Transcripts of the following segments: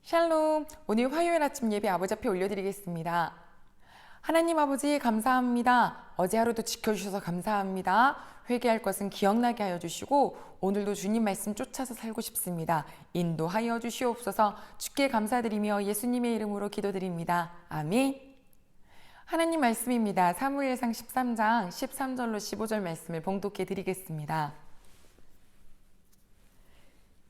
샬롬, 오늘 화요일 아침 예배 아버지 앞에 올려드리겠습니다. 하나님 아버지 감사합니다. 어제 하루도 지켜주셔서 감사합니다. 회개할 것은 기억나게 하여 주시고 오늘도 주님 말씀 쫓아서 살고 싶습니다. 인도하여 주시옵소서. 주께 감사드리며 예수님의 이름으로 기도드립니다. 아멘. 하나님 말씀입니다. 사무엘상 13장 13절로 15절 말씀을 봉독해 드리겠습니다.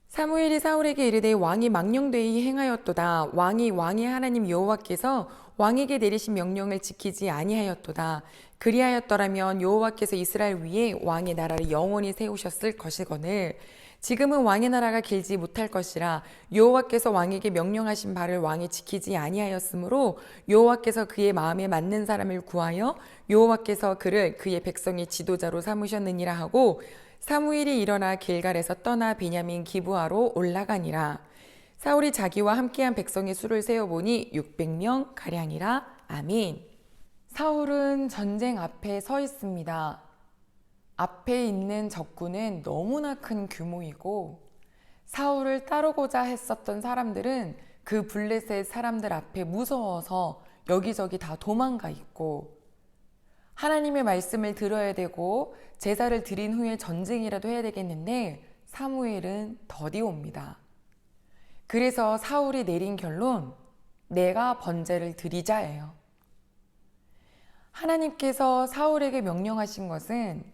사무엘이 사울에게 이르되 왕이 망령되이 행하였도다. 왕이 왕의 하나님 여호와께서 왕에게 내리신 명령을 지키지 아니하였도다. 그리하였더라면 여호와께서 이스라엘 위에 왕의 나라를 영원히 세우셨을 것이거늘 지금은 왕의 나라가 길지 못할 것이라. 여호와께서 왕에게 명령하신 바를 왕이 지키지 아니하였으므로 여호와께서 그의 마음에 맞는 사람을 구하여 여호와께서 그를 그의 백성의 지도자로 삼으셨느니라 하고 사무엘이 일어나 길갈에서 떠나 베냐민 기브아로 올라가니라. 사울이 자기와 함께한 백성의 수를 세어보니 600명 가량이라. 아멘. 사울은 전쟁 앞에 서 있습니다. 앞에 있는 적군은 너무나 큰 규모이고 사울을 따르고자 했었던 사람들은 그 블레셋 사람들 앞에 무서워서 여기저기 다 도망가 있고 하나님의 말씀을 들어야 되고 제사를 드린 후에 전쟁이라도 해야 되겠는데 사무엘은 더디 옵니다. 그래서 사울이 내린 결론, 내가 번제를 드리자예요. 하나님께서 사울에게 명령하신 것은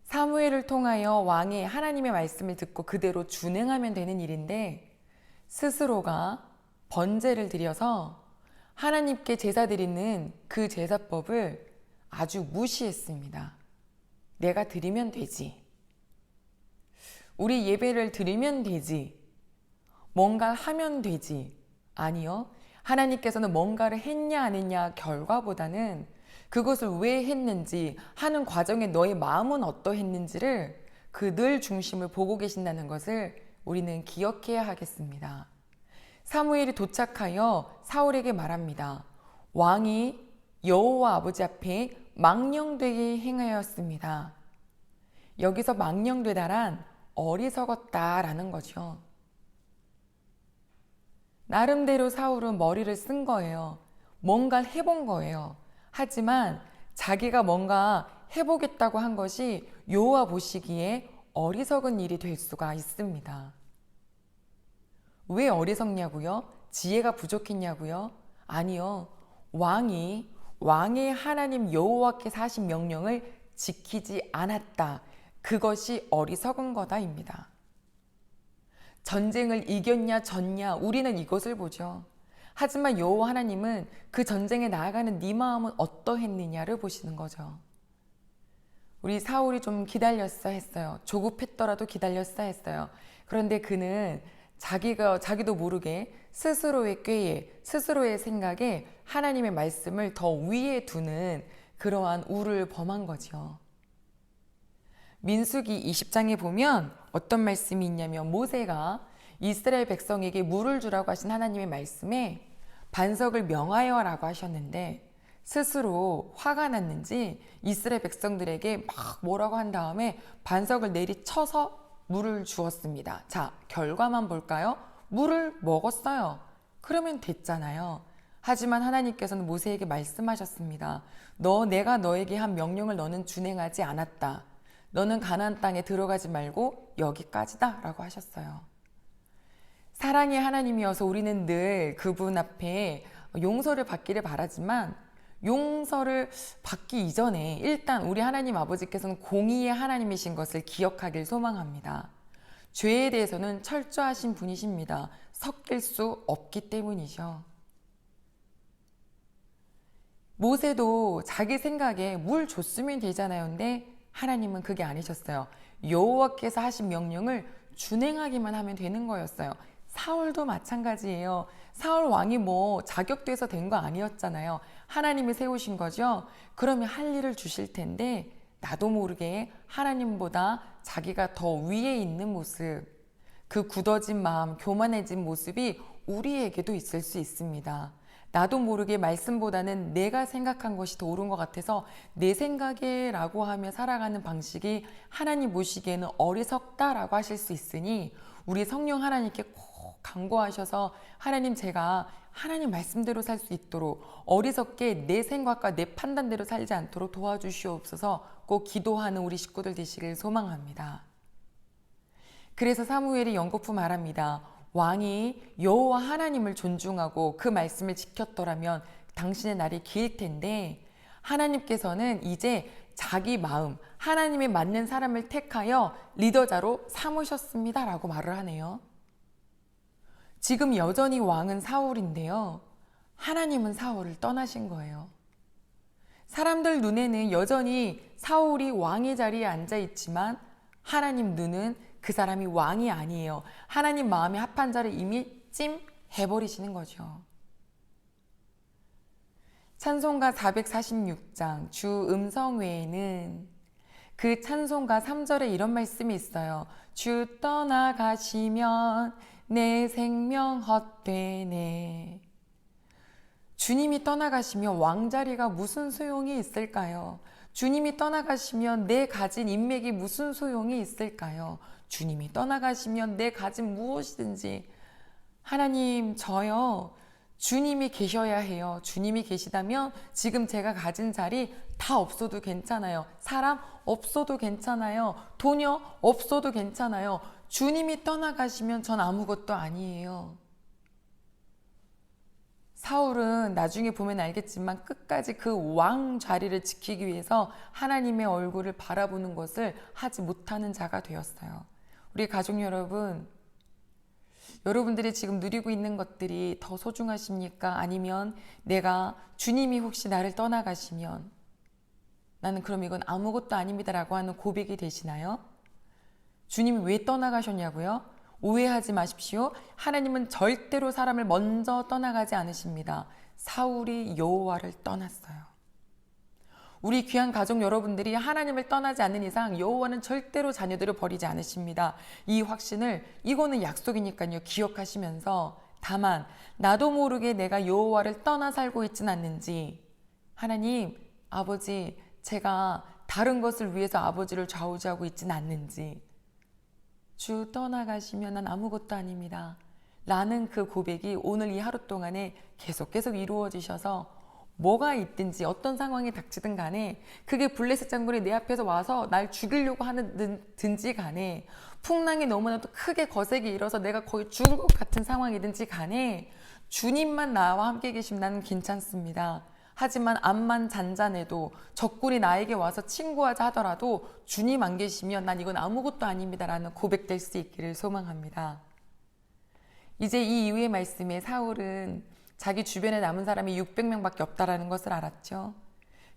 사무엘을 통하여 왕의 하나님의 말씀을 듣고 그대로 준행하면 되는 일인데 스스로가 번제를 드려서 하나님께 제사 드리는 그 제사법을 아주 무시했습니다. 내가 드리면 되지. 우리 예배를 드리면 되지. 뭔가 하면 되지. 아니요. 하나님께서는 뭔가를 했냐 안 했냐 결과보다는 그것을 왜 했는지 하는 과정에 너의 마음은 어떠했는지를 그 늘 중심을 보고 계신다는 것을 우리는 기억해야 하겠습니다. 사무엘이 도착하여 사울에게 말합니다. 왕이 여호와 아버지 앞에 망령되게 행하였습니다. 여기서 망령되다란 어리석었다라는 거죠. 나름대로 사울은 머리를 쓴 거예요. 뭔가를 해본 거예요. 하지만 자기가 뭔가 해보겠다고 한 것이 여호와 보시기에 어리석은 일이 될 수가 있습니다. 왜 어리석냐고요? 지혜가 부족했냐고요? 아니요. 왕의 하나님 여호와께서 하신 명령을 지키지 않았다. 그것이 어리석은 거다입니다. 전쟁을 이겼냐 졌냐 우리는 이것을 보죠. 하지만 여호와 하나님은 그 전쟁에 나아가는 네 마음은 어떠했느냐를 보시는 거죠. 우리 사울이 좀 기다렸어 했어요. 조급했더라도 기다렸어 했어요. 그런데 그는 자기도 모르게 스스로의 꾀에 스스로의 생각에 하나님의 말씀을 더 위에 두는 그러한 우를 범한 거죠. 민수기 20장에 보면 어떤 말씀이 있냐면 모세가 이스라엘 백성에게 물을 주라고 하신 하나님의 말씀에 반석을 명하여라고 하셨는데 스스로 화가 났는지 이스라엘 백성들에게 막 뭐라고 한 다음에 반석을 내리쳐서 물을 주었습니다. 자, 결과만 볼까요? 물을 먹었어요. 그러면 됐잖아요. 하지만 하나님께서는 모세에게 말씀하셨습니다. 내가 너에게 한 명령을 너는 준행하지 않았다. 너는 가나안 땅에 들어가지 말고 여기까지다 라고 하셨어요. 사랑의 하나님이어서 우리는 늘 그분 앞에 용서를 받기를 바라지만 용서를 받기 이전에 일단 우리 하나님 아버지께서는 공의의 하나님이신 것을 기억하길 소망합니다. 죄에 대해서는 철저하신 분이십니다. 섞일 수 없기 때문이죠. 모세도 자기 생각에 물 줬으면 되잖아요. 근데 하나님은 그게 아니셨어요. 여호와께서 하신 명령을 준행하기만 하면 되는 거였어요. 사울도 마찬가지예요. 사울 왕이 자격돼서 된 거 아니었잖아요. 하나님이 세우신 거죠. 그러면 할 일을 주실 텐데 나도 모르게 하나님보다 자기가 더 위에 있는 모습, 그 굳어진 마음, 교만해진 모습이 우리에게도 있을 수 있습니다. 나도 모르게 말씀보다는 내가 생각한 것이 더 옳은 것 같아서 내 생각에 라고 하며 살아가는 방식이 하나님 보시기에는 어리석다라고 하실 수 있으니 우리 성령 하나님께 꼭 간구하셔서 하나님, 제가 하나님 말씀대로 살 수 있도록 어리석게 내 생각과 내 판단대로 살지 않도록 도와주시옵소서 꼭 기도하는 우리 식구들 되시길 소망합니다. 그래서 사무엘이 연거푸 말합니다. 왕이 여호와 하나님을 존중하고 그 말씀을 지켰더라면 당신의 날이 길 텐데 하나님께서는 이제 자기 마음, 하나님에 맞는 사람을 택하여 리더자로 삼으셨습니다 라고 말을 하네요. 지금 여전히 왕은 사울인데요. 하나님은 사울을 떠나신 거예요. 사람들 눈에는 여전히 사울이 왕의 자리에 앉아 있지만 하나님 눈은 그 사람이 왕이 아니에요. 하나님 마음에 합한 자를 이미 찜해버리시는 거죠. 찬송가 446장 주 음성 외에는 그 찬송가 3절에 이런 말씀이 있어요. 주 떠나가시면 내 생명 헛되네. 주님이 떠나가시면 왕자리가 무슨 소용이 있을까요? 주님이 떠나가시면 내 가진 인맥이 무슨 소용이 있을까요? 주님이 떠나가시면 내 가진 무엇이든지 하나님, 저요, 주님이 계셔야 해요. 주님이 계시다면 지금 제가 가진 자리 다 없어도 괜찮아요. 사람 없어도 괜찮아요. 돈요 없어도 괜찮아요. 주님이 떠나가시면 전 아무것도 아니에요. 사울은 나중에 보면 알겠지만 끝까지 그 왕 자리를 지키기 위해서 하나님의 얼굴을 바라보는 것을 하지 못하는 자가 되었어요. 우리 가족 여러분, 여러분들이 지금 누리고 있는 것들이 더 소중하십니까? 아니면 내가 주님이 혹시 나를 떠나가시면 나는 그럼 이건 아무것도 아닙니다 라고 하는 고백이 되시나요? 주님이 왜 떠나가셨냐고요? 오해하지 마십시오. 하나님은 절대로 사람을 먼저 떠나가지 않으십니다. 사울이 여호와를 떠났어요. 우리 귀한 가족 여러분들이 하나님을 떠나지 않는 이상 여호와는 절대로 자녀들을 버리지 않으십니다. 이 확신을, 이거는 약속이니까요, 기억하시면서 다만 나도 모르게 내가 여호와를 떠나 살고 있진 않는지, 하나님, 아버지, 제가 다른 것을 위해서 아버지를 좌우지하고 있진 않는지, 주 떠나가시면 난 아무것도 아닙니다 라는 그 고백이 오늘 이 하루 동안에 계속 이루어지셔서 뭐가 있든지 어떤 상황이 닥치든 간에, 그게 블레셋 장군이 내 앞에서 와서 날 죽이려고 하든지 간에, 풍랑이 너무나도 크게 거세게 일어서 내가 거의 죽을 것 같은 상황이든지 간에 주님만 나와 함께 계시면 나는 괜찮습니다. 하지만 암만 잔잔해도 적군이 나에게 와서 친구하자 하더라도 주님 안 계시면 난 이건 아무것도 아닙니다 라는 고백될 수 있기를 소망합니다. 이제 이 이후의 말씀에 사울은 자기 주변에 남은 사람이 600명밖에 없다라는 것을 알았죠.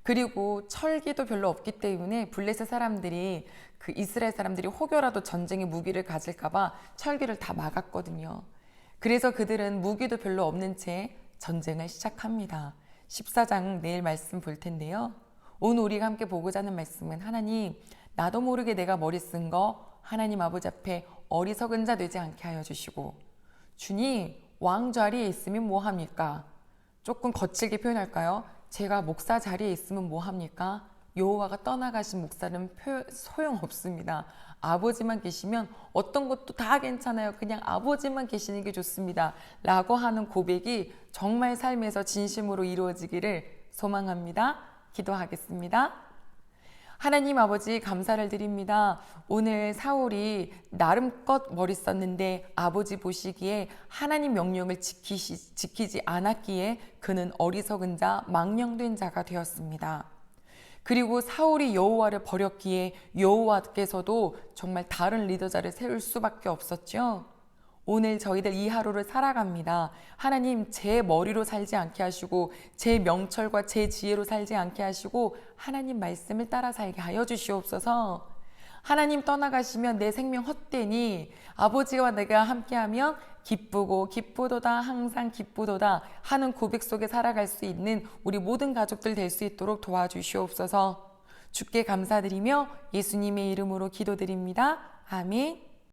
그리고 철기도 별로 없기 때문에 블레셋 사람들이, 그 이스라엘 사람들이 혹여라도 전쟁의 무기를 가질까봐 철기를 다 막았거든요. 그래서 그들은 무기도 별로 없는 채 전쟁을 시작합니다. 14장 내일 말씀 볼 텐데요. 오늘 우리가 함께 보고자 하는 말씀은, 하나님, 나도 모르게 내가 머리 쓴 거 하나님 아버지 앞에 어리석은 자 되지 않게 하여 주시고, 주님, 왕 자리에 있으면 뭐합니까? 조금 거칠게 표현할까요? 제가 목사 자리에 있으면 뭐합니까? 여호와가 떠나가신 목사는 소용없습니다. 아버지만 계시면 어떤 것도 다 괜찮아요. 그냥 아버지만 계시는 게 좋습니다 라고 하는 고백이 정말 삶에서 진심으로 이루어지기를 소망합니다. 기도하겠습니다. 하나님 아버지, 감사를 드립니다. 오늘 사울이 나름껏 머리 썼는데 아버지 보시기에 하나님 명령을 지키지 않았기에 그는 어리석은 자, 망령된 자가 되었습니다. 그리고 사울이 여호와를 버렸기에 여호와께서도 정말 다른 리더자를 세울 수밖에 없었죠. 오늘 저희들 이 하루를 살아갑니다. 하나님, 제 머리로 살지 않게 하시고 제 명철과 제 지혜로 살지 않게 하시고 하나님 말씀을 따라 살게 하여 주시옵소서. 하나님 떠나가시면 내 생명 헛되니 아버지와 내가 함께하면 기쁘고 기쁘도다, 항상 기쁘도다 하는 고백 속에 살아갈 수 있는 우리 모든 가족들 될 수 있도록 도와주시옵소서. 주께 감사드리며 예수님의 이름으로 기도드립니다. 아멘.